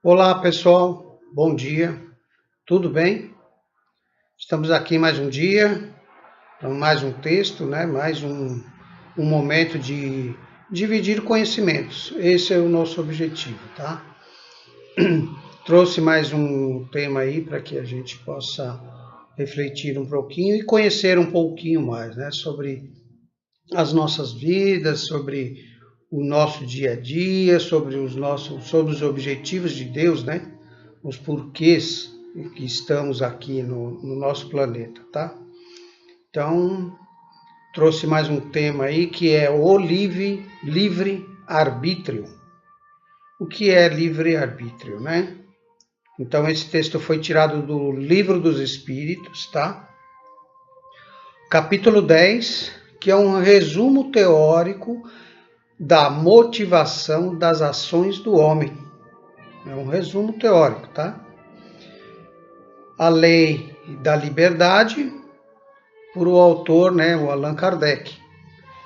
Olá pessoal, bom dia, tudo bem? Estamos aqui mais um dia, mais um texto, né? Mais um momento de dividir conhecimentos. Esse é o nosso objetivo, tá? Trouxe mais um tema aí para que a gente possa refletir um pouquinho e conhecer um pouquinho mais, né? Sobre as nossas vidas, sobre o nosso dia a dia, sobre os objetivos de Deus, né? Os porquês que estamos aqui no nosso planeta, tá? Então, trouxe mais um tema aí que é o livre-arbítrio. O que é livre-arbítrio, né? Então, esse texto foi tirado do Livro dos Espíritos, tá? Capítulo 10, que é um resumo teórico da motivação das ações do homem. É um resumo teórico, tá? A Lei da Liberdade, por o autor, né, o Allan Kardec.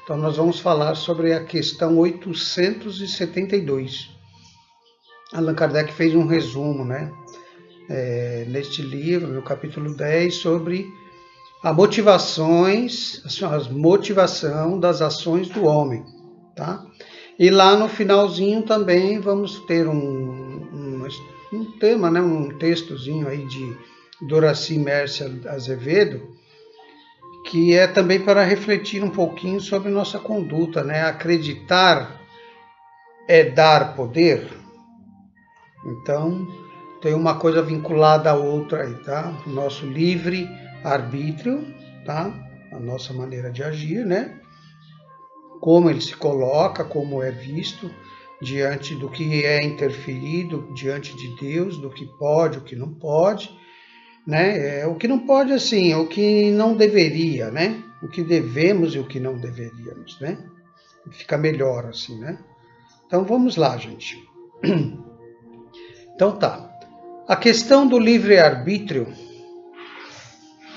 Então, nós vamos falar sobre a questão 872. Allan Kardec fez um resumo, né, neste livro, no capítulo 10, sobre as motivação das ações do homem, tá? E lá no finalzinho também vamos ter um tema, né, um textozinho aí de Doraci Mércia Azevedo, que é também para refletir um pouquinho sobre nossa conduta, né? Acreditar é dar poder. Então, tem uma coisa vinculada à outra aí, tá? O nosso livre-arbítrio, tá? A nossa maneira de agir, né? Como ele se coloca, como é visto diante do que é interferido, diante de Deus, do que pode, o que não pode, né? O que não pode, assim, o que não deveria, né? O que devemos e o que não deveríamos, né? Fica melhor assim, né? Então vamos lá, gente. Então tá. A questão do livre-arbítrio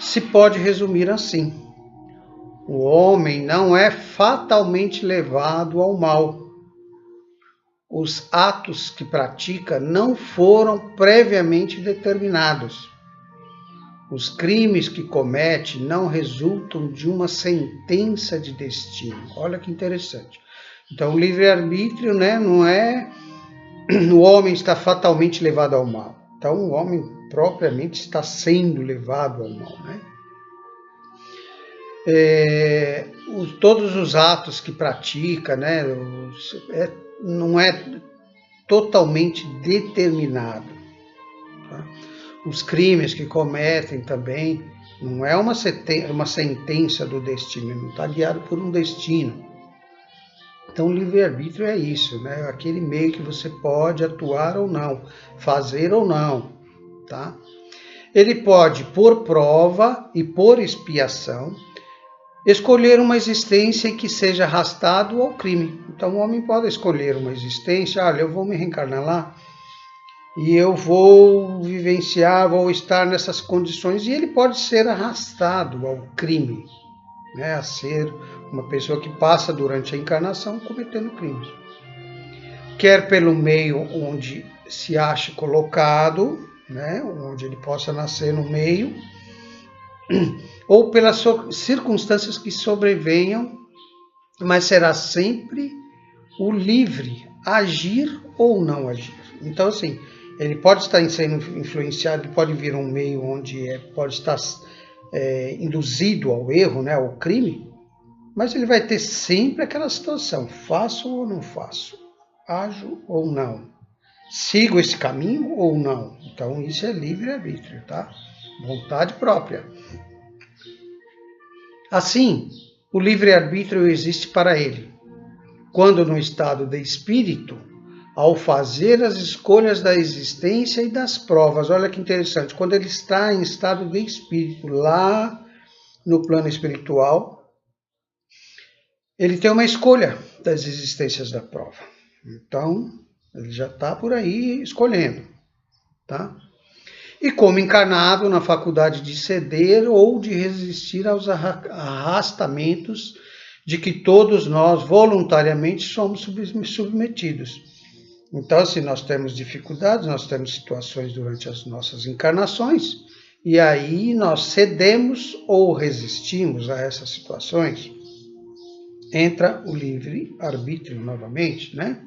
se pode resumir assim: o homem não é fatalmente levado ao mal. Os atos que pratica não foram previamente determinados. Os crimes que comete não resultam de uma sentença de destino. Olha que interessante. Então, o livre-arbítrio, né, não é o homem está fatalmente levado ao mal. Então, o homem propriamente está sendo levado ao mal, né? Todos os atos que pratica, né, não é totalmente determinado. Tá? Os crimes que cometem também não é uma sentença do destino, não está guiado por um destino. Então, o livre-arbítrio é isso, né? Aquele meio que você pode atuar ou não, fazer ou não, tá? Ele pode, por prova e por expiação, escolher uma existência em que seja arrastado ao crime. Então, o homem pode escolher uma existência, olha, eu vou me reencarnar lá e eu vou vivenciar, vou estar nessas condições, e ele pode ser arrastado ao crime, né? A ser uma pessoa que passa durante a encarnação cometendo crimes. Quer pelo meio onde se ache colocado, né? Onde ele possa nascer no meio, ou pelas circunstâncias que sobrevenham, mas será sempre o livre agir ou não agir. Então, assim, ele pode estar sendo influenciado, ele pode vir um meio onde pode estar induzido ao erro, né, ao crime, mas ele vai ter sempre aquela situação: faço ou não faço, ajo ou não, sigo esse caminho ou não. Então, isso é livre-arbítrio, tá? Vontade própria. Assim, o livre-arbítrio existe para ele, quando no estado de espírito, ao fazer as escolhas da existência e das provas. Olha que interessante, quando ele está em estado de espírito, lá no plano espiritual, ele tem uma escolha das existências da prova. Então, ele já está por aí escolhendo, tá? E como encarnado na faculdade de ceder ou de resistir aos arrastamentos de que todos nós voluntariamente somos submetidos. Então, assim, nós temos dificuldades, nós temos situações durante as nossas encarnações, e aí nós cedemos ou resistimos a essas situações. Entra o livre-arbítrio novamente, né?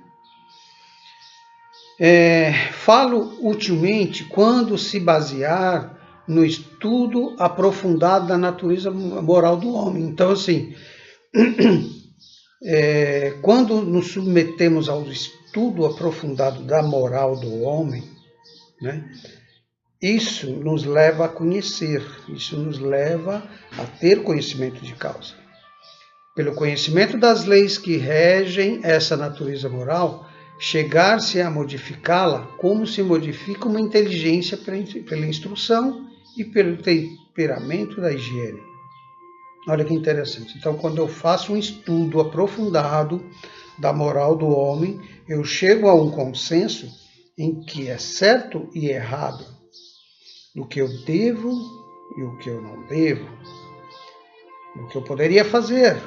Falo utilmente quando se basear no estudo aprofundado da natureza moral do homem. Então, assim, quando nos submetemos ao estudo aprofundado da moral do homem, né, isso nos leva a conhecer, isso nos leva a ter conhecimento de causa. Pelo conhecimento das leis que regem essa natureza moral, chegar-se a modificá-la como se modifica uma inteligência pela instrução e pelo temperamento da higiene. Olha que interessante. Então, quando eu faço um estudo aprofundado da moral do homem, eu chego a um consenso em que é certo e errado, do que eu devo e o que eu não devo, do que eu poderia fazer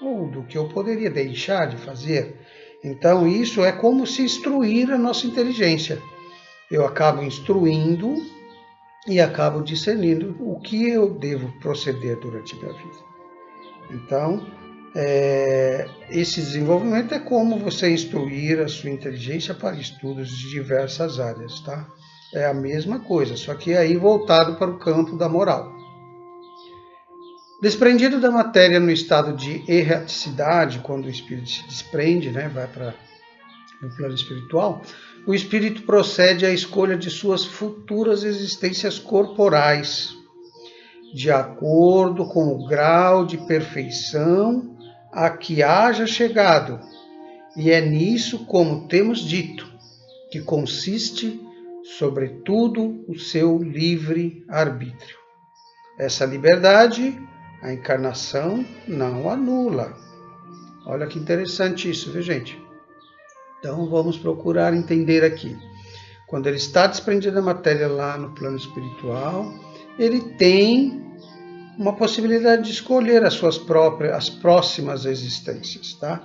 ou do que eu poderia deixar de fazer. Então, isso é como se instruir a nossa inteligência. Eu acabo instruindo e acabo discernindo o que eu devo proceder durante a minha vida. Então, esse desenvolvimento é como você instruir a sua inteligência para estudos de diversas áreas, tá? É a mesma coisa, só que aí voltado para o campo da moral. Desprendido da matéria no estado de erraticidade, quando o espírito se desprende, né, vai para o plano espiritual, o espírito procede à escolha de suas futuras existências corporais, de acordo com o grau de perfeição a que haja chegado. E é nisso, como temos dito, que consiste, sobretudo, o seu livre-arbítrio. Essa liberdade, a encarnação não anula. Olha que interessante isso, viu, gente? Então, vamos procurar entender aqui. Quando ele está desprendido da matéria lá no plano espiritual, ele tem uma possibilidade de escolher as próximas existências, tá?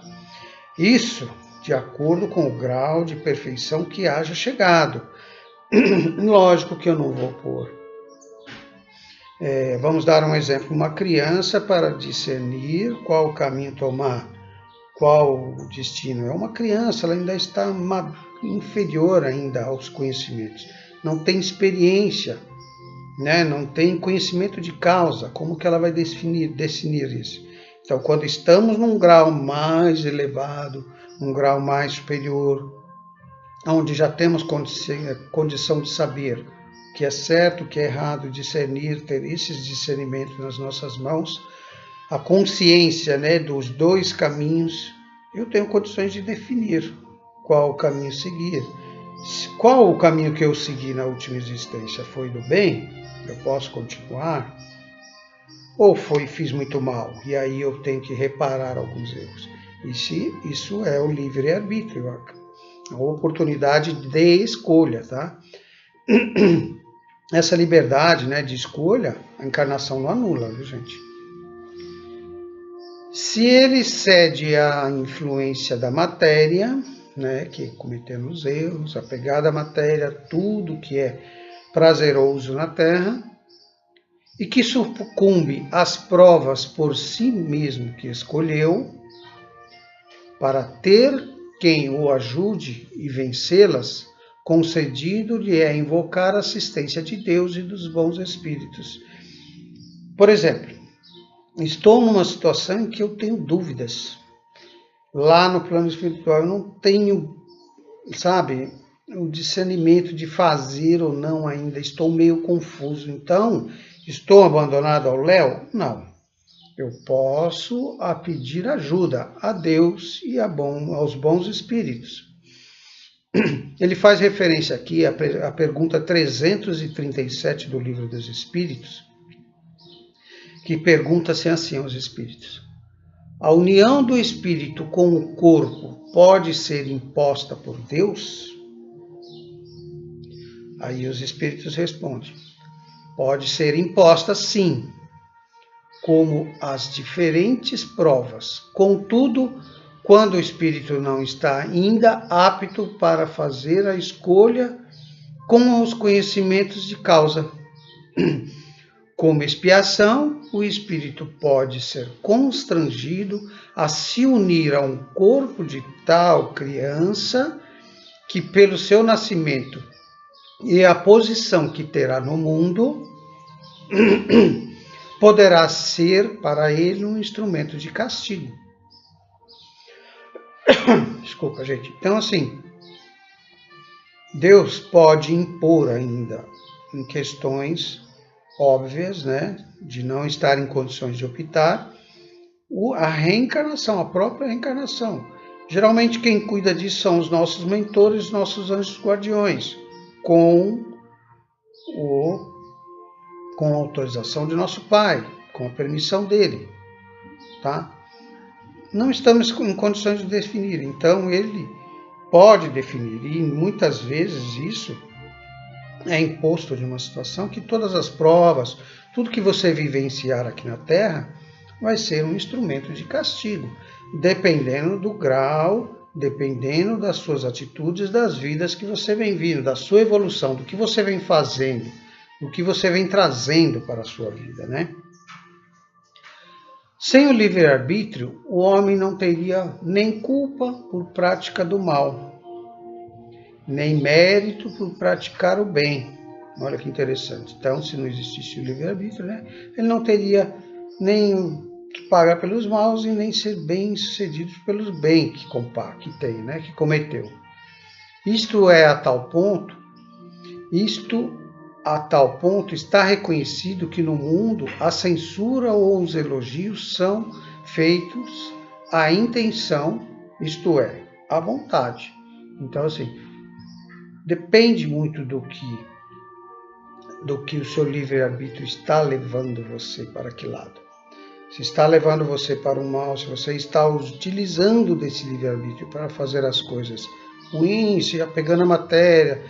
Isso de acordo com o grau de perfeição que haja chegado. Lógico que eu não vou pôr. Vamos dar um exemplo. Uma criança, para discernir qual o caminho tomar, qual o destino. É uma criança, ela ainda está inferior ainda aos conhecimentos. Não tem experiência, né? Não tem conhecimento de causa. Como que ela vai definir isso? Então, quando estamos num grau mais elevado, um grau mais superior, onde já temos condição de saber o que é certo, o que é errado, discernir, ter esses discernimentos nas nossas mãos, a consciência, né, dos dois caminhos, eu tenho condições de definir qual o caminho seguir. Qual o caminho que eu segui na última existência? Foi do bem? Eu posso continuar? Ou fiz muito mal? E aí eu tenho que reparar alguns erros. Isso é o livre-arbítrio, a oportunidade de escolha, tá? Essa liberdade, né, de escolha, a encarnação não anula, viu, gente? Se ele cede à influência da matéria, né, que cometemos erros, apegado à matéria, tudo que é prazeroso na Terra, e que sucumbe às provas por si mesmo que escolheu, para ter quem o ajude e vencê-las, concedido-lhe é invocar a assistência de Deus e dos bons espíritos. Por exemplo, estou numa situação em que eu tenho dúvidas. Lá no plano espiritual eu não tenho, o discernimento de fazer ou não ainda. Estou meio confuso. Então, estou abandonado ao léu? Não. Eu posso pedir ajuda a Deus e aos bons espíritos. Ele faz referência aqui à pergunta 337 do Livro dos Espíritos, que pergunta-se assim aos espíritos: a união do espírito com o corpo pode ser imposta por Deus? Aí os espíritos respondem: pode ser imposta sim, como as diferentes provas. Contudo, quando o espírito não está ainda apto para fazer a escolha com os conhecimentos de causa. Como expiação, o espírito pode ser constrangido a se unir a um corpo de tal criança que, pelo seu nascimento e a posição que terá no mundo, poderá ser para ele um instrumento de castigo. Desculpa, gente. Então, assim, Deus pode impor ainda em questões óbvias, né, de não estar em condições de optar, a reencarnação, a própria reencarnação. Geralmente quem cuida disso são os nossos mentores, os nossos anjos guardiões, com a autorização de nosso Pai, com a permissão dele, tá? Não estamos em condições de definir, então ele pode definir, e muitas vezes isso é imposto de uma situação que todas as provas, tudo que você vivenciar aqui na Terra, vai ser um instrumento de castigo, dependendo do grau, dependendo das suas atitudes, das vidas que você vem vindo, da sua evolução, do que você vem fazendo, do que você vem trazendo para a sua vida, né? Sem o livre-arbítrio, o homem não teria nem culpa por prática do mal, nem mérito por praticar o bem. Olha que interessante. Então, se não existisse o livre-arbítrio, né, ele não teria nem que pagar pelos maus e nem ser bem-sucedido pelos bens que tem, né, que cometeu. Isto a tal ponto está reconhecido que no mundo a censura ou os elogios são feitos à intenção, isto é, à vontade. Então, assim, depende muito do que o seu livre-arbítrio está levando você para que lado. Se está levando você para o mal, se você está utilizando desse livre-arbítrio para fazer as coisas ruins, se apegando à matéria,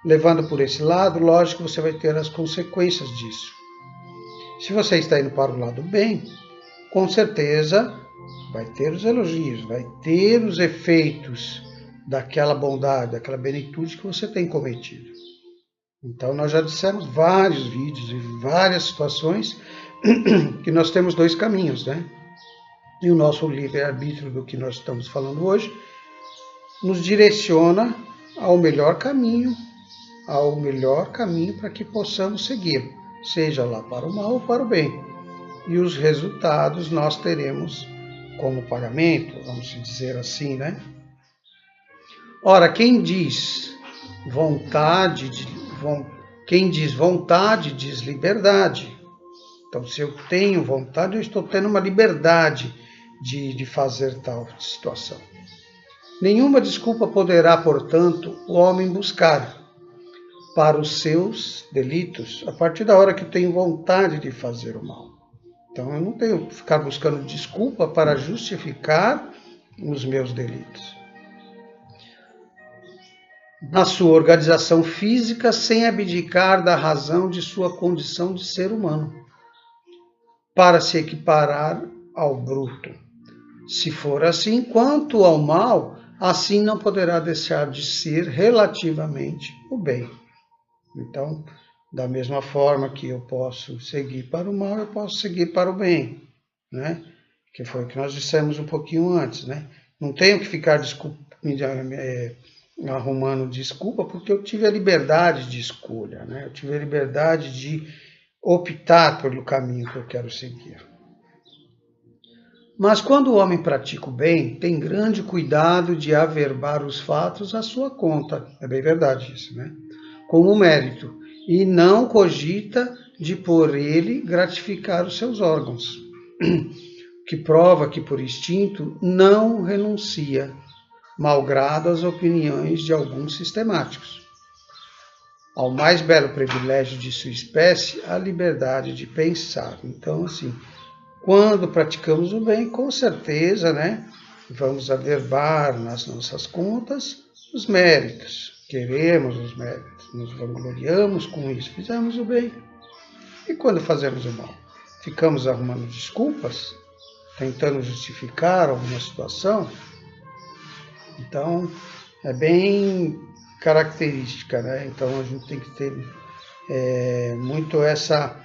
levando por esse lado, lógico que você vai ter as consequências disso. Se você está indo para o lado bem, com certeza vai ter os elogios, vai ter os efeitos daquela bondade, daquela benitude que você tem cometido. Então, nós já dissemos vários vídeos e várias situações que nós temos dois caminhos, né? E o nosso livre-arbítrio do que nós estamos falando hoje nos direciona ao melhor caminho para que possamos seguir, seja lá para o mal ou para o bem. E os resultados nós teremos como pagamento, vamos dizer assim, né? Ora, quem diz vontade diz liberdade. Então, se eu tenho vontade, eu estou tendo uma liberdade de fazer tal situação. Nenhuma desculpa poderá, portanto, o homem buscar para os seus delitos a partir da hora que eu tenho vontade de fazer o mal. Então, eu não tenho que ficar buscando desculpa para justificar os meus delitos. Na sua organização física, sem abdicar da razão de sua condição de ser humano, para se equiparar ao bruto. Se for assim, quanto ao mal, assim não poderá deixar de ser relativamente o bem. Então, da mesma forma que eu posso seguir para o mal, eu posso seguir para o bem, né? Que foi o que nós dissemos um pouquinho antes, né? Não tenho que ficar arrumando desculpa, porque eu tive a liberdade de escolha, né? Eu tive a liberdade de optar pelo caminho que eu quero seguir. Mas quando o homem pratica o bem, tem grande cuidado de averbar os fatos à sua conta. É bem verdade isso, né? Como mérito, e não cogita de por ele gratificar os seus órgãos, que prova que por instinto não renuncia, malgrado as opiniões de alguns sistemáticos, ao mais belo privilégio de sua espécie, a liberdade de pensar. Então, assim, quando praticamos o bem, com certeza, né, vamos averbar nas nossas contas os méritos. Queremos os méritos, nos vangloriamos com isso, fizemos o bem. E quando fazemos o mal? Ficamos arrumando desculpas, tentando justificar alguma situação? Então, é bem característica, né? Então, a gente tem que ter muito essa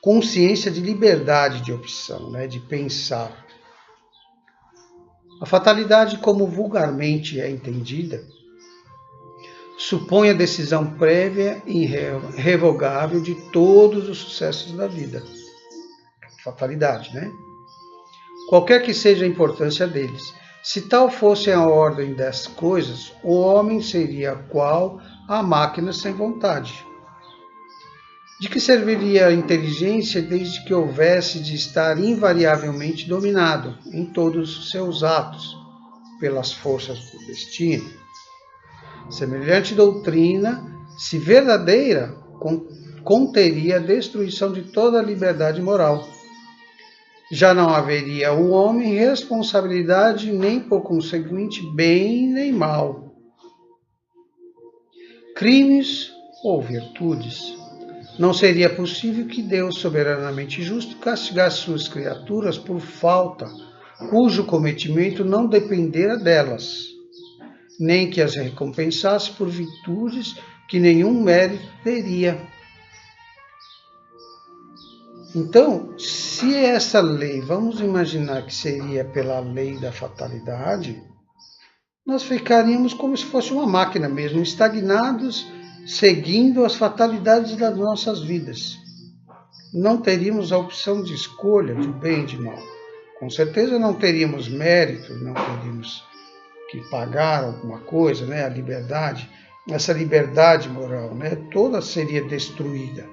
consciência de liberdade de opção, né? De pensar. A fatalidade, como vulgarmente é entendida, supõe a decisão prévia e irrevogável de todos os sucessos da vida. Fatalidade, né? Qualquer que seja a importância deles. Se tal fosse a ordem das coisas, o homem seria qual a máquina sem vontade. De que serviria a inteligência desde que houvesse de estar invariavelmente dominado em todos os seus atos pelas forças do destino? Semelhante doutrina, se verdadeira, conteria a destruição de toda a liberdade moral. Já não haveria o homem responsabilidade, nem por conseguinte bem nem mal, crimes ou virtudes. Não seria possível que Deus, soberanamente justo, castigasse suas criaturas por falta, cujo cometimento não dependera delas, nem que as recompensasse por virtudes que nenhum mérito teria. Então, se essa lei, vamos imaginar que seria pela lei da fatalidade, nós ficaríamos como se fosse uma máquina mesmo, estagnados, seguindo as fatalidades das nossas vidas. Não teríamos a opção de escolha de bem e de mal. Com certeza não teríamos mérito, não teríamos que pagar alguma coisa, né? A liberdade, essa liberdade moral, né? Toda seria destruída.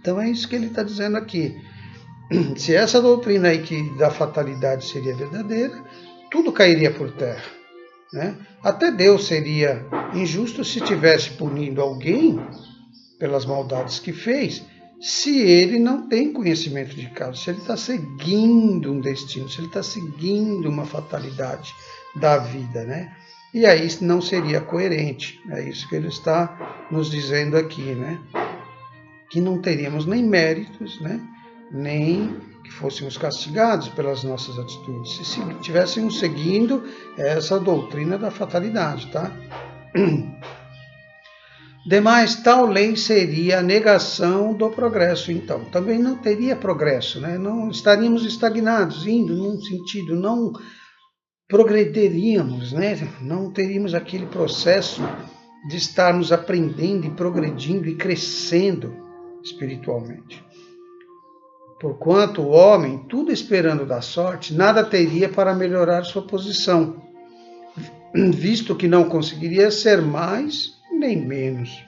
Então é isso que ele está dizendo aqui. Se essa doutrina aí que da fatalidade seria verdadeira, tudo cairia por terra, né? Até Deus seria injusto se estivesse punindo alguém pelas maldades que fez, se ele não tem conhecimento de causa, se ele está seguindo um destino, se ele está seguindo uma fatalidade da vida, né? E aí não seria coerente. É isso que ele está nos dizendo aqui, né? Que não teríamos nem méritos, né? Nem que fôssemos castigados pelas nossas atitudes, se estivéssemos seguindo essa doutrina da fatalidade, tá? Demais, tal lei seria a negação do progresso, então. Também não teria progresso, né? Não estaríamos estagnados, indo num sentido, não progrediríamos, né? Não teríamos aquele processo de estarmos aprendendo e progredindo e crescendo espiritualmente. Porquanto o homem, tudo esperando da sorte, nada teria para melhorar sua posição, visto que não conseguiria ser mais nem menos.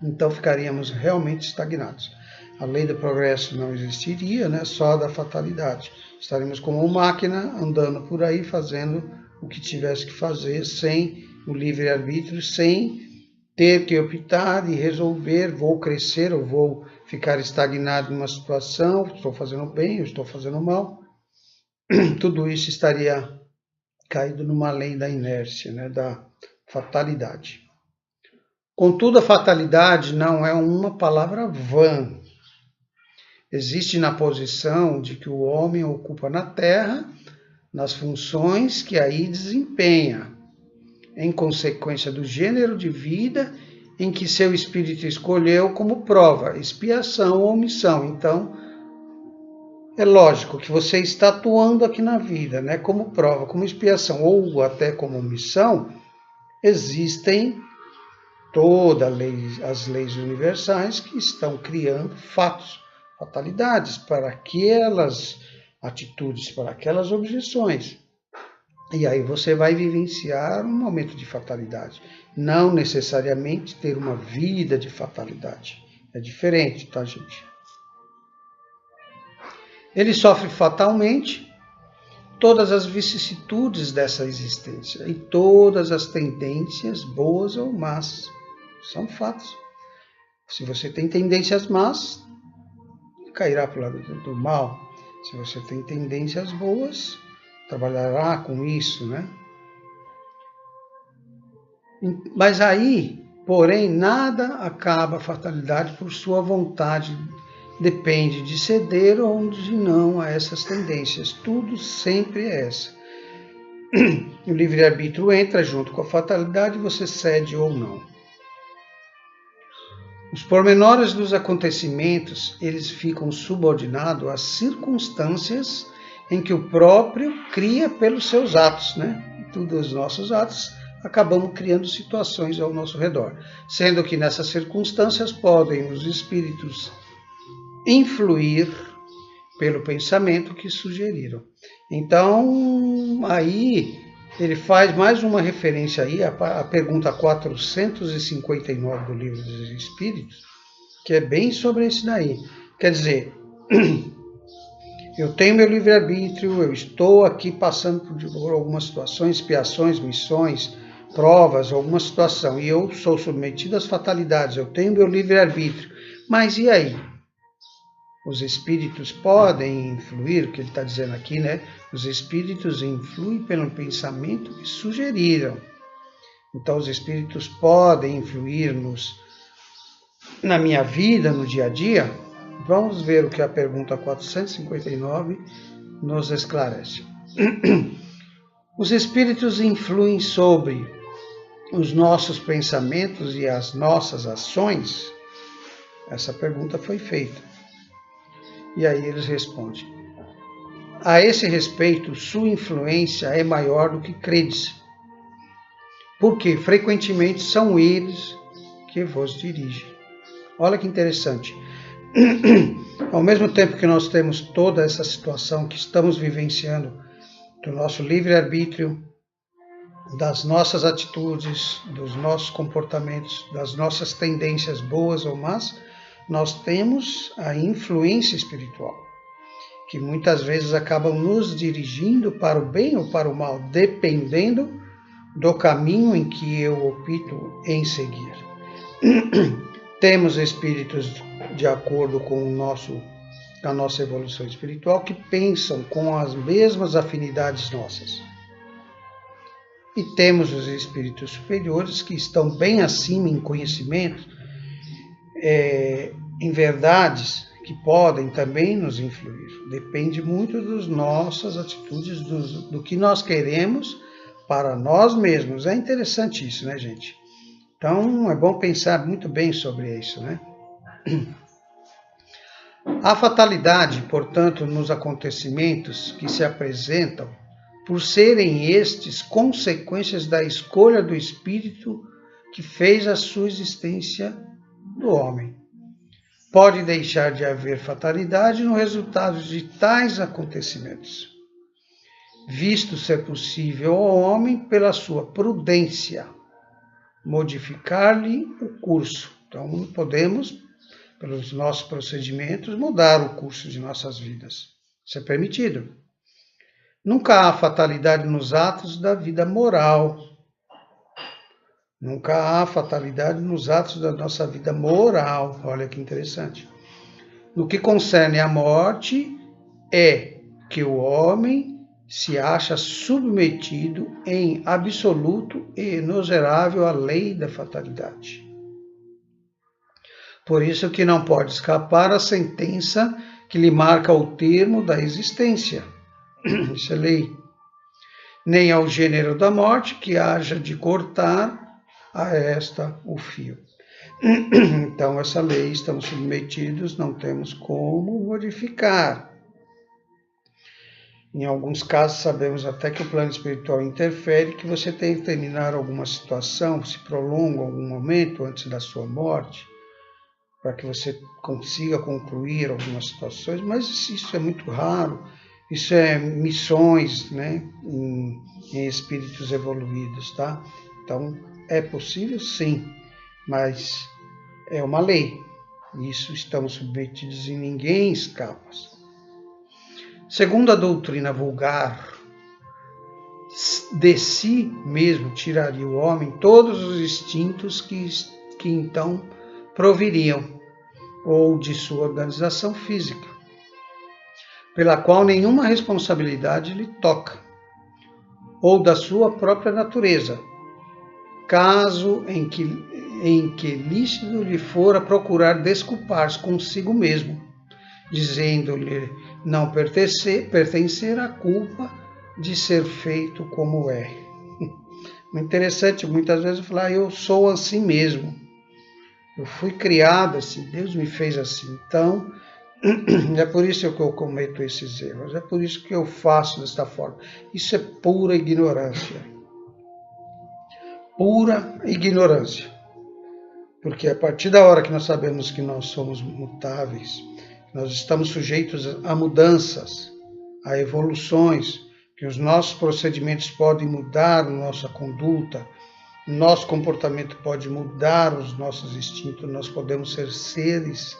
Então ficaríamos realmente estagnados. A lei do progresso não existiria, né? Só a da fatalidade. Estaremos como uma máquina andando por aí fazendo o que tivesse que fazer, sem o livre-arbítrio, sem ter que optar e resolver, vou crescer ou vou ficar estagnado numa situação, estou fazendo bem ou estou fazendo mal. Tudo isso estaria caído numa lei da inércia, né? Da fatalidade. Contudo, a fatalidade não é uma palavra vã. Existe na posição de que o homem ocupa na Terra, nas funções que aí desempenha, em consequência do gênero de vida em que seu espírito escolheu como prova, expiação ou missão. Então, é lógico que você está atuando aqui na vida, né, como prova, como expiação ou até como missão. Existem todas as leis universais que estão criando fatos, fatalidades para aquelas atitudes, para aquelas objeções. E aí você vai vivenciar um momento de fatalidade. Não necessariamente ter uma vida de fatalidade. É diferente, tá, gente? Ele sofre fatalmente todas as vicissitudes dessa existência e todas as tendências, boas ou más. São fatos. Se você tem tendências más, cairá para o lado do mal. Se você tem tendências boas, trabalhará com isso, né? Mas aí, porém, nada acaba a fatalidade por sua vontade. Depende de ceder ou de não a essas tendências. Tudo sempre é essa. O livre-arbítrio entra junto com a fatalidade, você cede ou não. Os pormenores dos acontecimentos, eles ficam subordinados às circunstâncias em que o próprio cria pelos seus atos, né? Todos os nossos atos acabamos criando situações ao nosso redor, sendo que nessas circunstâncias podem os espíritos influir pelo pensamento que sugeriram. Então, aí ele faz mais uma referência aí à pergunta 459 do Livro dos Espíritos, que é bem sobre isso daí. Quer dizer, eu tenho meu livre-arbítrio, eu estou aqui passando por algumas situações, expiações, missões, provas, alguma situação, e eu sou submetido às fatalidades, eu tenho meu livre-arbítrio. Mas e aí? Os espíritos podem influir, o que ele está dizendo aqui, né? Os espíritos influem pelo pensamento que sugeriram. Então, os espíritos podem influir na minha vida, no dia a dia? Vamos ver o que a pergunta 459 nos esclarece. Os espíritos influem sobre os nossos pensamentos e as nossas ações? Essa pergunta foi feita. E aí eles respondem: a esse respeito, sua influência é maior do que credes, porque frequentemente são eles que vos dirigem. Olha que interessante. Ao mesmo tempo que nós temos toda essa situação que estamos vivenciando do nosso livre-arbítrio, das nossas atitudes, dos nossos comportamentos, das nossas tendências boas ou más, nós temos a influência espiritual, que muitas vezes acabam nos dirigindo para o bem ou para o mal, dependendo do caminho em que eu opto em seguir. Temos espíritos de acordo com a nossa evolução espiritual que pensam com as mesmas afinidades nossas. E temos os espíritos superiores que estão bem acima em conhecimento, em verdades que podem também nos influir. Depende muito das nossas atitudes, do que nós queremos para nós mesmos. É interessante isso, né, gente? Então, é bom pensar muito bem sobre isso, né? A fatalidade, portanto, nos acontecimentos que se apresentam, por serem estes consequências da escolha do espírito que fez a sua existência do homem. Pode deixar de haver fatalidade no resultado de tais acontecimentos, visto ser possível ao homem, pela sua prudência, modificar-lhe o curso. Então, podemos, pelos nossos procedimentos, mudar o curso de nossas vidas. Isso é permitido. Nunca há fatalidade nos atos da vida moral. Nunca há fatalidade nos atos da nossa vida moral. Olha que interessante. No que concerne à morte, é que o homem se acha submetido em absoluto e inexorável à lei da fatalidade. Por isso que não pode escapar à sentença que lhe marca o termo da existência. Isso é lei. Nem ao gênero da morte, que haja de cortar a esta o fio. Então, essa lei, estamos submetidos, não temos como modificar. Em alguns casos, sabemos até que o plano espiritual interfere, que você tem que terminar alguma situação, se prolonga algum momento antes da sua morte, para que você consiga concluir algumas situações, mas isso é muito raro. Isso é missões, né, em espíritos evoluídos, tá? Então, é possível sim, mas é uma lei. Isso estamos submetidos e ninguém escapa. Segundo a doutrina vulgar, de si mesmo tiraria o homem todos os instintos que então proviriam, ou de sua organização física, pela qual nenhuma responsabilidade lhe toca, ou da sua própria natureza, caso em que lícito lhe fora procurar desculpar-se consigo mesmo, dizendo-lhe não pertencer à culpa de ser feito como é. Interessante, muitas vezes eu falo, eu sou assim mesmo. Eu fui criado assim, Deus me fez assim. Então, é por isso que eu cometo esses erros, é por isso que eu faço desta forma. Isso é pura ignorância. Pura ignorância. Porque a partir da hora que nós sabemos que nós somos mutáveis, nós estamos sujeitos a mudanças, a evoluções, que os nossos procedimentos podem mudar nossa conduta, nosso comportamento pode mudar os nossos instintos, nós podemos ser seres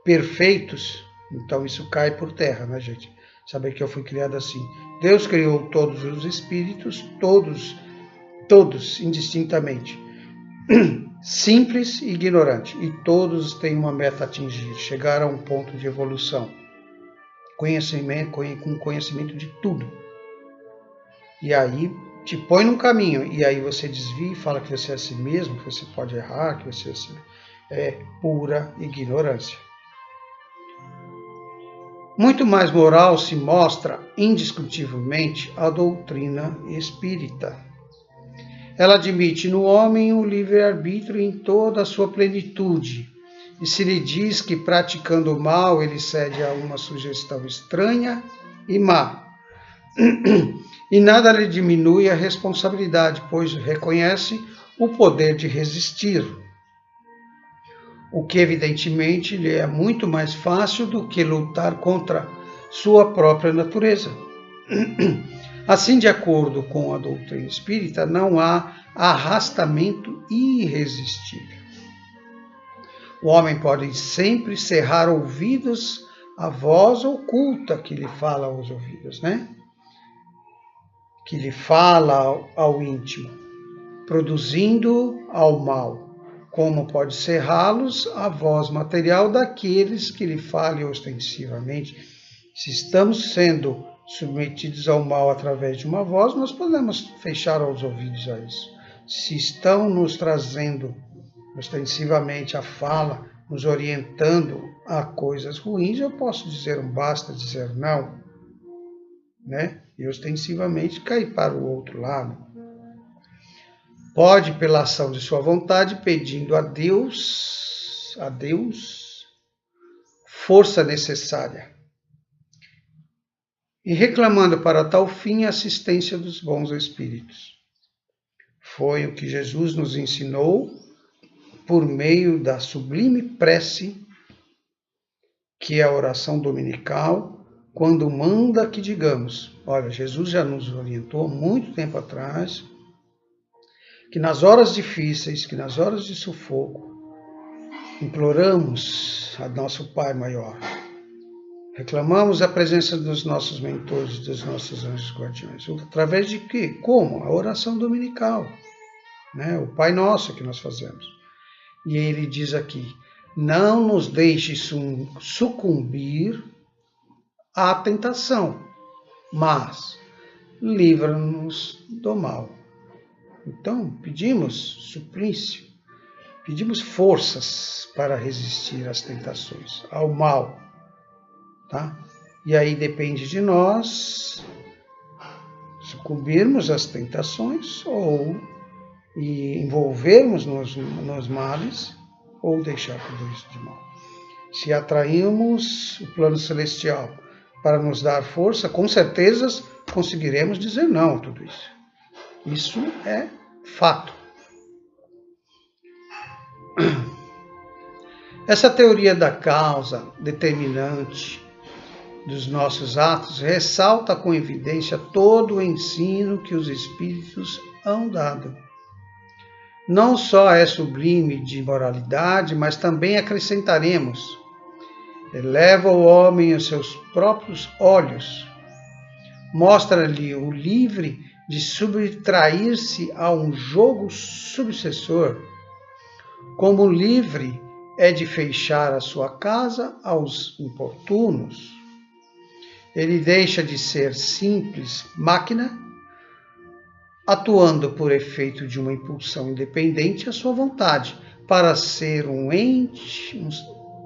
perfeitos. Então isso cai por terra, né, gente? Saber que eu fui criado assim. Deus criou todos os espíritos, todos indistintamente. Simples e ignorante. E todos têm uma meta a atingir, chegar a um ponto de evolução. Com conhecimento de tudo. E aí te põe num caminho, e aí você desvia e fala que você é assim mesmo, que você pode errar, que você é assim. É pura ignorância. Muito mais moral se mostra, indiscutivelmente, a doutrina espírita. Ela admite no homem o livre-arbítrio em toda a sua plenitude, e se lhe diz que, praticando o mal, ele cede a uma sugestão estranha e má. E nada lhe diminui a responsabilidade, pois reconhece o poder de resistir, o que evidentemente lhe é muito mais fácil do que lutar contra sua própria natureza. Assim, de acordo com a doutrina espírita, não há arrastamento irresistível. O homem pode sempre cerrar ouvidos à voz oculta que lhe fala aos ouvidos, né? Que lhe fala ao íntimo, produzindo ao mal, como pode cerrá-los a voz material daqueles que lhe falem ostensivamente. Se estamos sendo submetidos ao mal através de uma voz, nós podemos fechar os ouvidos a isso. Se estão nos trazendo ostensivamente a fala, nos orientando a coisas ruins, eu posso dizer um basta, dizer não, né? E ostensivamente cair para o outro lado. Pode, pela ação de sua vontade, pedindo a Deus, força necessária, e reclamando para tal fim a assistência dos bons espíritos. Foi o que Jesus nos ensinou por meio da sublime prece, que é a oração dominical, quando manda que digamos, olha, Jesus já nos orientou muito tempo atrás, que nas horas difíceis, que nas horas de sufoco, imploramos a nosso Pai maior, reclamamos a presença dos nossos mentores, dos nossos anjos guardiões. Através de quê? Como? A oração dominical, né? O Pai Nosso que nós fazemos. E ele diz aqui, não nos deixe sucumbir à tentação, mas livra-nos do mal. Então, pedimos suplício, pedimos forças para resistir às tentações, ao mal. Tá? E aí depende de nós sucumbirmos às tentações ou envolvermos nos males ou deixar tudo isso de mal. Se atraímos o plano celestial para nos dar força, com certeza conseguiremos dizer não a tudo isso. Isso é fato. Essa teoria da causa determinante dos nossos atos ressalta com evidência todo o ensino que os espíritos hão dado. Não só é sublime de moralidade, mas também acrescentaremos, eleva o homem aos seus próprios olhos, mostra-lhe o livre de subtrair-se a um jogo subsessor, como livre é de fechar a sua casa aos importunos. Ele deixa de ser simples máquina, atuando por efeito de uma impulsão independente à sua vontade, para ser um ente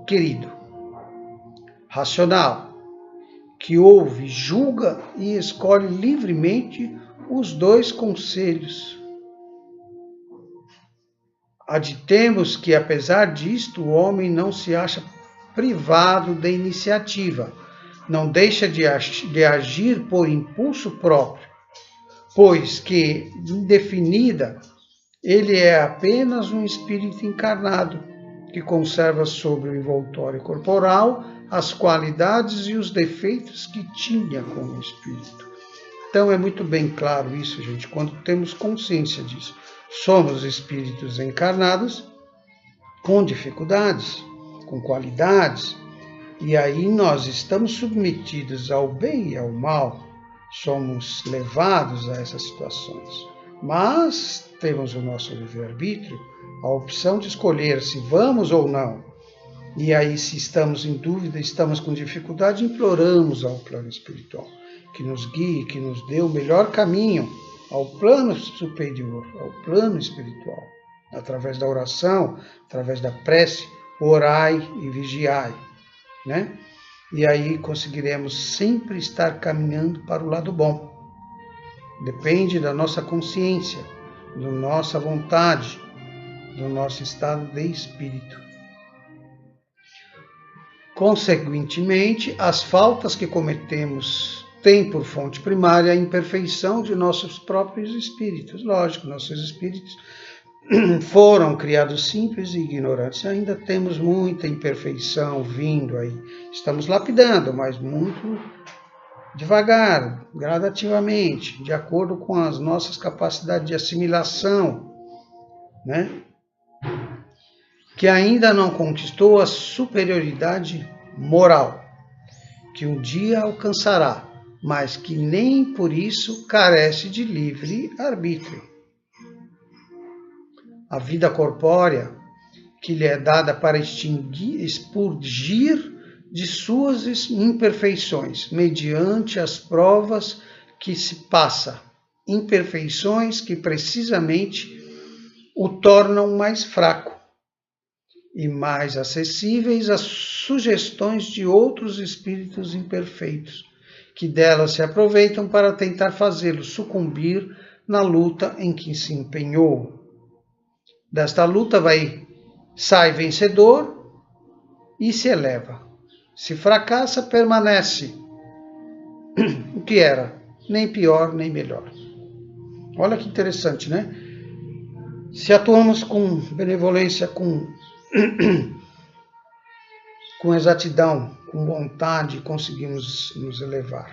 querido, racional, que ouve, julga e escolhe livremente os dois conselhos. Aditemos que, apesar disto, o homem não se acha privado da iniciativa, não deixa de agir por impulso próprio, pois que, indefinida, ele é apenas um espírito encarnado, que conserva sobre o envoltório corporal as qualidades e os defeitos que tinha como espírito. Então é muito bem claro isso, gente, quando temos consciência disso. Somos espíritos encarnados com dificuldades, com qualidades, e aí nós estamos submetidos ao bem e ao mal, somos levados a essas situações. Mas temos o nosso livre-arbítrio, a opção de escolher se vamos ou não. E aí, se estamos em dúvida, estamos com dificuldade, imploramos ao plano espiritual que nos guie, que nos dê o melhor caminho ao plano superior, ao plano espiritual. Através da oração, através da prece, orai e vigiai, né? E aí conseguiremos sempre estar caminhando para o lado bom. Depende da nossa consciência, da nossa vontade, do nosso estado de espírito. Consequentemente, as faltas que cometemos têm por fonte primária a imperfeição de nossos próprios espíritos. Lógico, nossos espíritos foram criados simples e ignorantes. Ainda temos muita imperfeição vindo aí. Estamos lapidando, mas muito devagar, gradativamente, de acordo com as nossas capacidades de assimilação, né? Que ainda não conquistou a superioridade moral, que um dia alcançará, mas que nem por isso carece de livre arbítrio. A vida corpórea, que lhe é dada para expurgir de suas imperfeições, mediante as provas que se passa, imperfeições que precisamente o tornam mais fraco e mais acessíveis às sugestões de outros espíritos imperfeitos, que delas se aproveitam para tentar fazê-lo sucumbir na luta em que se empenhou. Desta luta sai vencedor e se eleva. Se fracassa, permanece o que era, nem pior nem melhor. Olha que interessante, né? Se atuamos com benevolência, com exatidão, com vontade, conseguimos nos elevar.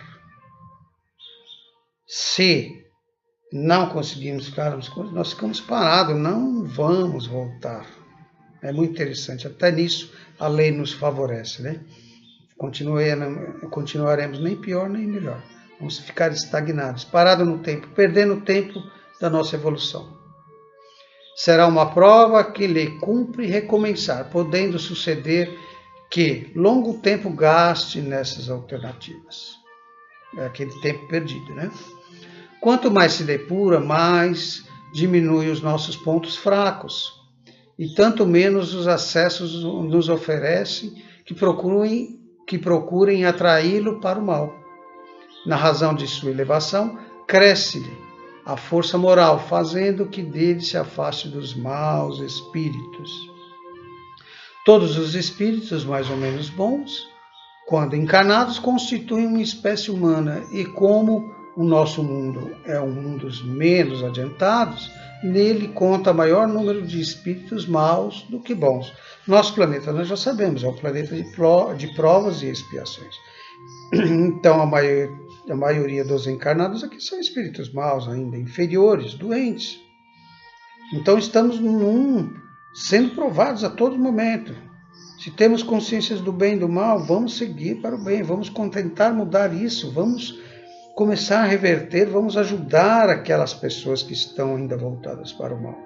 Se não conseguimos ficarmos, nós ficamos parados, não vamos voltar. É muito interessante, até nisso a lei nos favorece, né? Continuaremos nem pior nem melhor. Vamos ficar estagnados, parados no tempo, perdendo o tempo da nossa evolução. Será uma prova que lhe cumpre recomeçar, podendo suceder que longo tempo gaste nessas alternativas. É aquele tempo perdido, né? Quanto mais se depura, mais diminui os nossos pontos fracos, e tanto menos os acessos nos oferecem que procurem atraí-lo para o mal. Na razão de sua elevação, cresce-lhe a força moral, fazendo que dele se afaste dos maus espíritos. Todos os espíritos mais ou menos bons, quando encarnados, constituem uma espécie humana, e como o nosso mundo é um mundo menos adiantados, nele conta maior número de espíritos maus do que bons. Nosso planeta, nós já sabemos, é um planeta de provas e expiações. Então, a maioria dos encarnados aqui são espíritos maus ainda, inferiores, doentes. Então, estamos sendo provados a todo momento. Se temos consciências do bem e do mal, vamos seguir para o bem, vamos tentar mudar isso, vamos começar a reverter, vamos ajudar aquelas pessoas que estão ainda voltadas para o mal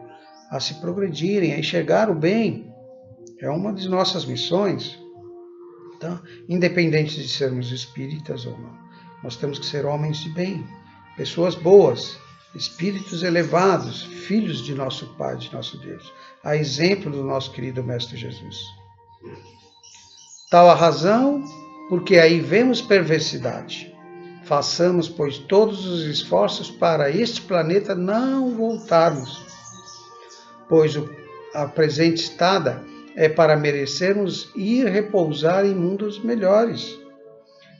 a se progredirem, a enxergar o bem. É uma das nossas missões, tá? Independente de sermos espíritas ou não. Nós temos que ser homens de bem, pessoas boas, espíritos elevados, filhos de nosso Pai, de nosso Deus, a exemplo do nosso querido Mestre Jesus. Tal a razão porque aí vemos perversidade. Façamos, pois, todos os esforços para este planeta não voltarmos, pois a presente estada é para merecermos ir repousar em mundos melhores,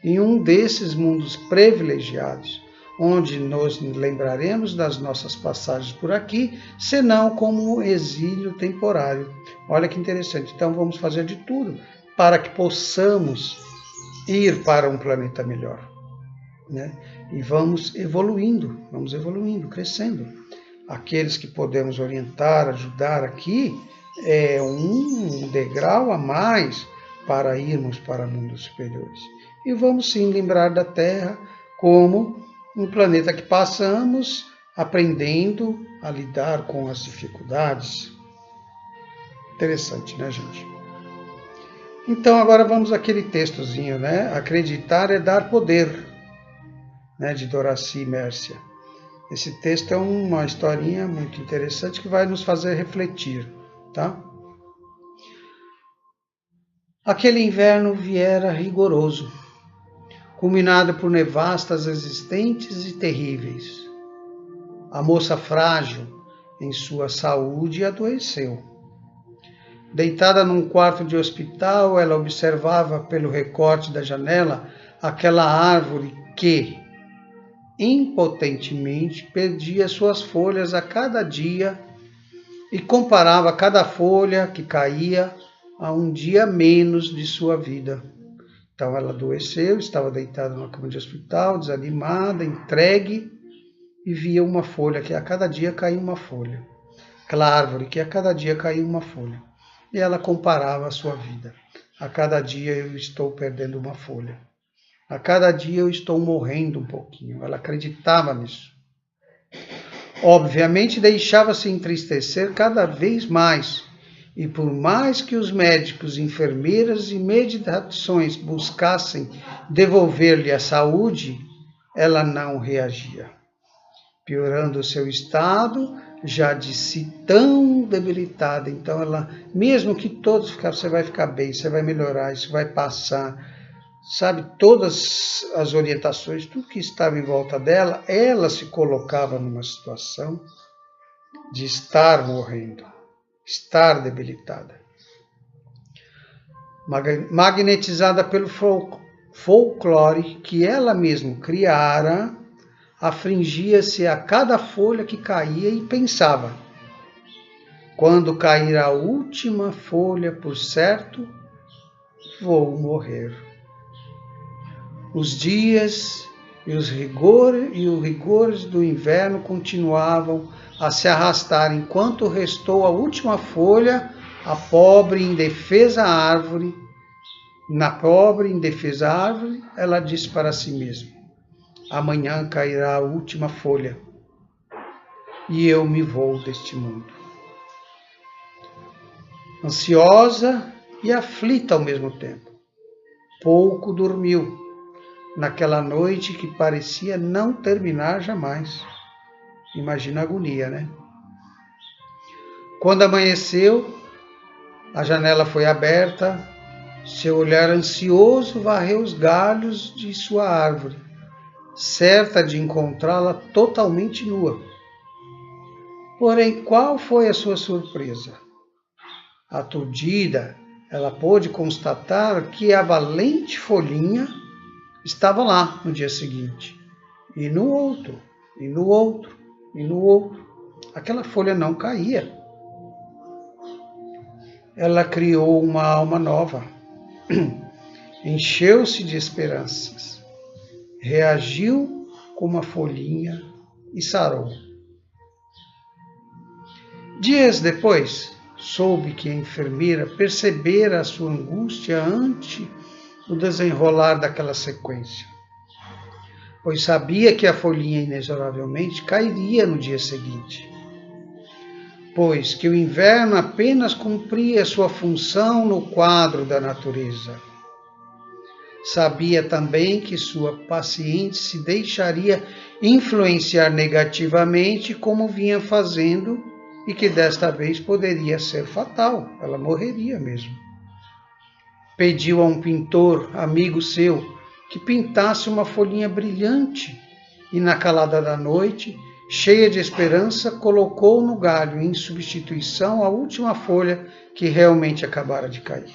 em um desses mundos privilegiados, onde nos lembraremos das nossas passagens por aqui, senão como um exílio temporário. Olha que interessante. Então vamos fazer de tudo para que possamos ir para um planeta melhor, né? E vamos evoluindo, crescendo. Aqueles que podemos orientar, ajudar aqui, é um degrau a mais para irmos para mundos superiores. E vamos sim lembrar da Terra como um planeta que passamos aprendendo a lidar com as dificuldades. Interessante, né, gente? Então agora vamos àquele textozinho, né? Acreditar é dar poder, né, de Doraci Mércia. Esse texto é uma historinha muito interessante que vai nos fazer refletir, tá? Aquele inverno viera rigoroso, culminado por nevastas existentes e terríveis. A moça frágil em sua saúde adoeceu. Deitada num quarto de hospital, ela observava pelo recorte da janela aquela árvore que, impotentemente, perdia suas folhas a cada dia e comparava cada folha que caía a um dia menos de sua vida. Então ela adoeceu, estava deitada numa cama de hospital, desanimada, entregue, e via uma folha que a cada dia caía uma folha. Aquela árvore que a cada dia caía uma folha. E ela comparava a sua vida. A cada dia eu estou perdendo uma folha. A cada dia eu estou morrendo um pouquinho. Ela acreditava nisso. Obviamente deixava-se entristecer cada vez mais. E por mais que os médicos, enfermeiras e meditações buscassem devolver-lhe a saúde, ela não reagia, piorando o seu estado, já de si tão debilitada. Então ela, mesmo que todos ficassem, você vai ficar bem, você vai melhorar, isso vai passar, sabe, todas as orientações, tudo que estava em volta dela, ela se colocava numa situação de estar morrendo, estar debilitada. Magnetizada pelo folclore que ela mesma criara, afligia-se a cada folha que caía e pensava: quando cair a última folha, por certo, vou morrer. Os dias e os rigores do inverno continuavam a se arrastar, enquanto restou a última folha, a pobre e indefesa árvore. Na pobre e indefesa árvore, ela disse para si mesma: amanhã cairá a última folha e eu me vou deste mundo. Ansiosa e aflita ao mesmo tempo, pouco dormiu naquela noite que parecia não terminar jamais. Imagina a agonia, né? Quando amanheceu, a janela foi aberta, seu olhar ansioso varreu os galhos de sua árvore, certa de encontrá-la totalmente nua. Porém, qual foi a sua surpresa? Aturdida, ela pôde constatar que a valente folhinha estava lá no dia seguinte, e no outro, e no outro, e no outro. Aquela folha não caía. Ela criou uma alma nova, encheu-se de esperanças, reagiu como a folhinha e sarou. Dias depois, soube que a enfermeira percebera a sua angústia ante o desenrolar daquela sequência, pois sabia que a folhinha inexoravelmente cairia no dia seguinte, pois que o inverno apenas cumpria sua função no quadro da natureza. Sabia também que sua paciente se deixaria influenciar negativamente como vinha fazendo e que desta vez poderia ser fatal, ela morreria mesmo. pediu a um pintor, amigo seu, que pintasse uma folhinha brilhante e, na calada da noite, cheia de esperança, colocou no galho em substituição a última folha que realmente acabara de cair.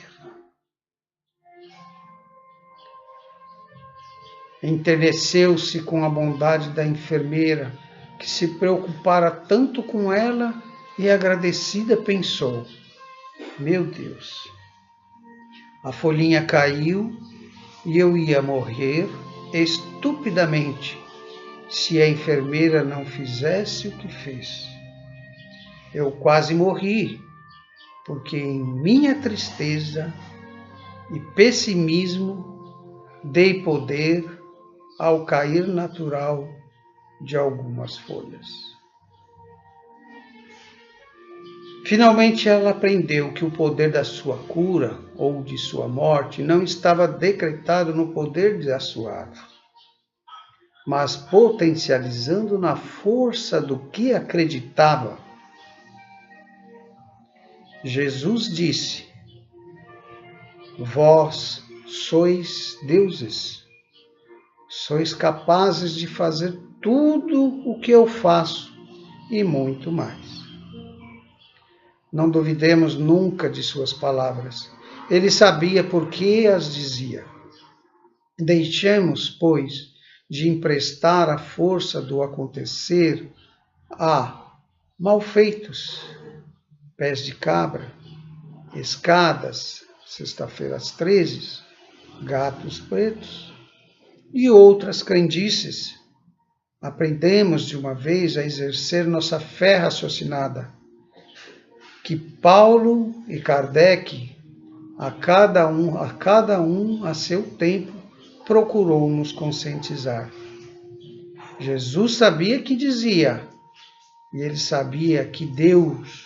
Enterneceu-se com a bondade da enfermeira, que se preocupara tanto com ela, e agradecida pensou: meu Deus, a folhinha caiu e eu ia morrer estupidamente se a enfermeira não fizesse o que fez. Eu quase morri, porque em minha tristeza e pessimismo dei poder ao cair natural de algumas folhas. Finalmente ela aprendeu que o poder da sua cura ou de sua morte não estava decretado no poder da sua árvore, mas potencializando na força do que acreditava. Jesus disse: vós sois deuses, sois capazes de fazer tudo o que eu faço e muito mais. Não duvidemos nunca de suas palavras. Ele sabia por que as dizia. Deixemos, pois, de emprestar a força do acontecer a malfeitos, pés de cabra, escadas, sexta-feiras 13, gatos pretos e outras crendices. Aprendemos de uma vez a exercer nossa fé raciocinada, que Paulo e Kardec, a cada um a seu tempo, procurou nos conscientizar. Jesus sabia que dizia, e ele sabia que Deus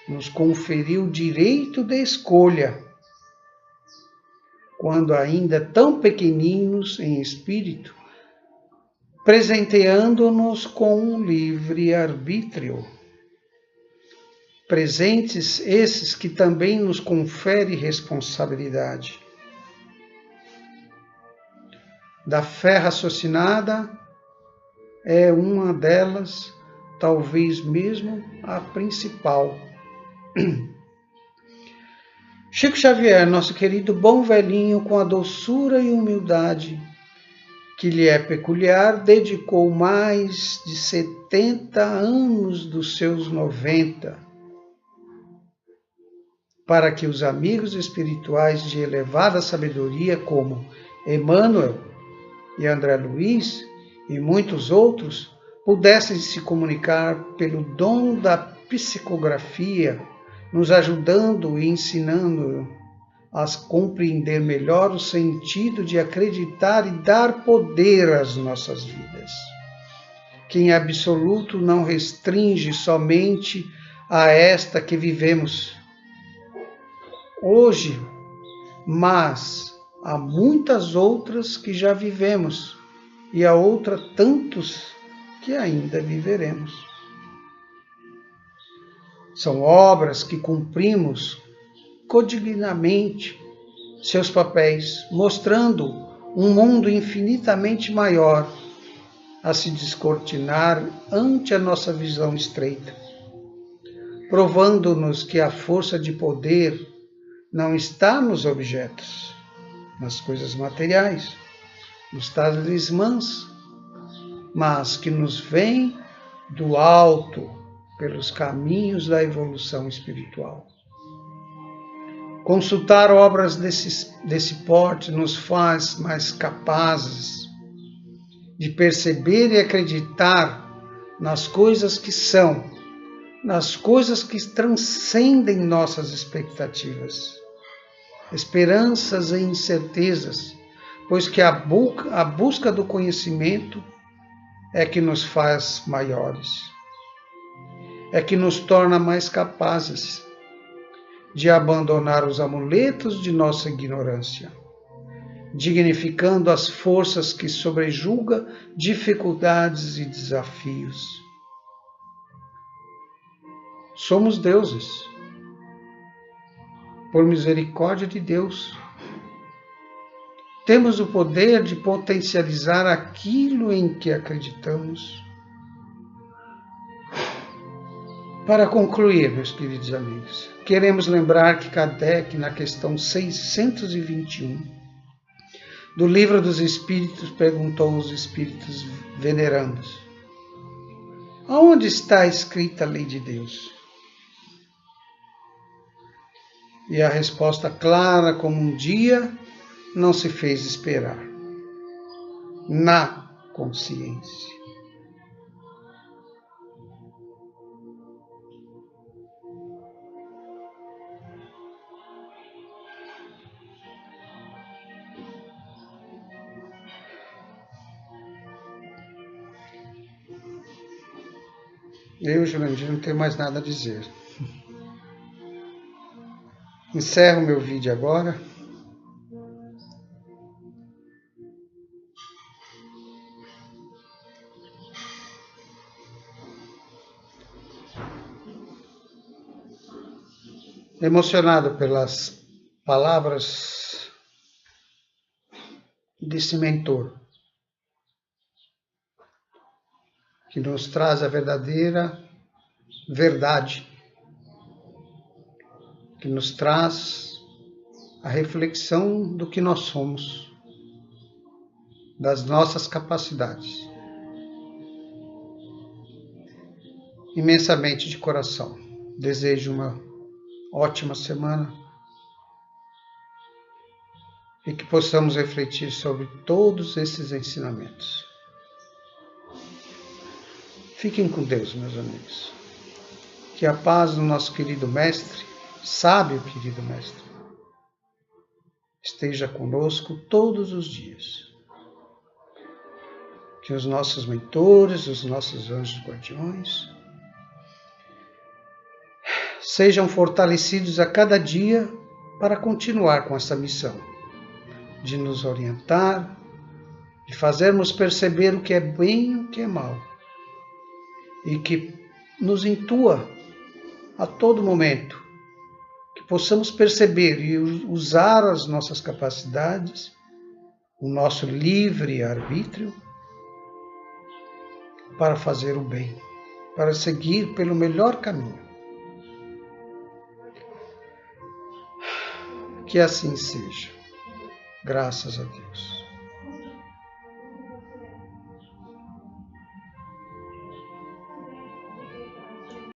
nos conferiu o direito de escolha, quando ainda tão pequeninos em espírito, presenteando-nos com um livre-arbítrio. Presentes esses que também nos confere responsabilidade. Da fé raciocinada é uma delas, talvez mesmo a principal. Chico Xavier, nosso querido bom velhinho, com a doçura e humildade que lhe é peculiar, dedicou mais de 70 anos dos seus 90 para que os amigos espirituais de elevada sabedoria, como Emmanuel e André Luiz e muitos outros, pudessem se comunicar pelo dom da psicografia, nos ajudando e ensinando a compreender melhor o sentido de acreditar e dar poder às nossas vidas, que em absoluto não restringe somente a esta que vivemos hoje, mas há muitas outras que já vivemos e há outras tantos que ainda viveremos. São obras que cumprimos codignamente seus papéis, mostrando um mundo infinitamente maior a se descortinar ante a nossa visão estreita, provando-nos que a força de poder não está nos objetos, nas coisas materiais, nos talismãs, mas que nos vem do alto, pelos caminhos da evolução espiritual. Consultar obras desse porte nos faz mais capazes de perceber e acreditar nas coisas que são, nas coisas que transcendem nossas expectativas, esperanças e incertezas, pois que a busca do conhecimento é que nos faz maiores, é que nos torna mais capazes de abandonar os amuletos de nossa ignorância, dignificando as forças que sobrejulga dificuldades e desafios. Somos deuses, por misericórdia de Deus, temos o poder de potencializar aquilo em que acreditamos. Para concluir, meus queridos amigos, queremos lembrar que Kardec, na questão 621 do Livro dos Espíritos, perguntou aos espíritos venerandos: aonde está escrita a lei de Deus? E a resposta clara como um dia não se fez esperar: na consciência. Eu, Jurandir, não tenho mais nada a dizer. Encerro meu vídeo agora. Emocionado pelas palavras desse mentor, que nos traz a verdadeira verdade, que nos traz a reflexão do que nós somos, das nossas capacidades. Imensamente de coração, desejo uma ótima semana e que possamos refletir sobre todos esses ensinamentos. Fiquem com Deus, meus amigos. Que a paz do nosso querido Mestre, sábio querido Mestre, esteja conosco todos os dias. Que os nossos mentores, os nossos anjos guardiões, sejam fortalecidos a cada dia para continuar com essa missão, de nos orientar, de fazermos perceber o que é bem e o que é mal, e que nos intua a todo momento, que possamos perceber e usar as nossas capacidades, o nosso livre arbítrio, para fazer o bem, para seguir pelo melhor caminho. Que assim seja. Graças a Deus.